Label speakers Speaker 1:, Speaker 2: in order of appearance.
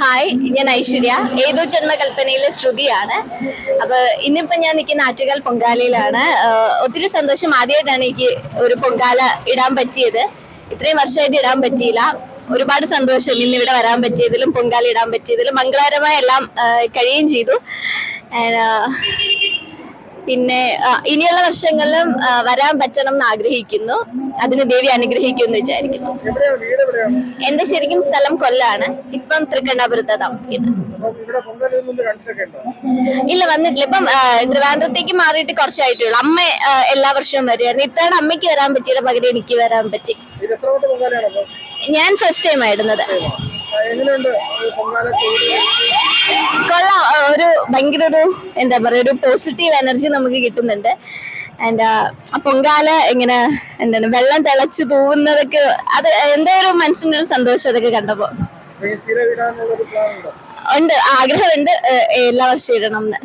Speaker 1: Hi, ഞാൻ ഐശ്വര്യ. ഏതോ ജന്മകൽപ്പനയിലെ ശ്രുതിയാണ്. അപ്പൊ ഇന്നിപ്പോ ഞാൻ നിൽക്കുന്ന ആറ്റുകാൽ പൊങ്കാലയിലാണ്. ഒത്തിരി സന്തോഷം. ആദ്യമായിട്ടാണ് എനിക്ക് ഒരു പൊങ്കാല ഇടാൻ പറ്റിയത്. ഇത്രയും വർഷമായിട്ട് ഇടാൻ പറ്റിയില്ല. ഒരുപാട് സന്തോഷം ഇന്നിവിടെ വരാൻ പറ്റിയതിലും പൊങ്കാല ഇടാൻ പറ്റിയതിലും. മംഗളകരമായി എല്ലാം കഴിയുകയും ചെയ്തു. പിന്നെ ഇനിയുള്ള വർഷങ്ങളിലും വരാൻ പറ്റണം എന്ന് ആഗ്രഹിക്കുന്നു. അതിന് ദേവി അനുഗ്രഹിക്കുമെന്ന് വിചാരിക്കുന്നു. എന്റെ ശരിക്കും സ്ഥലം കൊല്ലാണ്. ഇപ്പം തൃക്കണ്ണാപുരത്താ താമസിക്കുന്നത്. ഇല്ല, വന്നിട്ടില്ല. ഇപ്പം ട്രിവാൻഡ്രത്തേക്ക് മാറിയിട്ട് കുറച്ചായിട്ടുള്ളൂ. അമ്മ എല്ലാ വർഷവും വരുമായിരുന്നു. ഇത്തവണ അമ്മയ്ക്ക് വരാൻ പറ്റിയില്ല, പകരം എനിക്ക് വരാൻ പറ്റി. ഞാൻ ഫസ്റ്റ് ടൈം ആയിരുന്നത്. കൊള്ളാം. ഒരു ഭയങ്കര എന്താ പറയാ, ഒരു പോസിറ്റീവ് എനർജി നമുക്ക് കിട്ടുന്നുണ്ട്. ആൻഡ് പൊങ്കാല ഇങ്ങനെ എന്താണ് വെള്ളം തിളച്ചു തൂവുന്നതൊക്കെ, അത് എന്റെ ഒരു മനസ്സിന്റെ ഒരു സന്തോഷം അതൊക്കെ കണ്ടപ്പോ ഉണ്ട്. ആഗ്രഹമുണ്ട് എല്ലാ വർഷവും ഇടണം എന്ന്.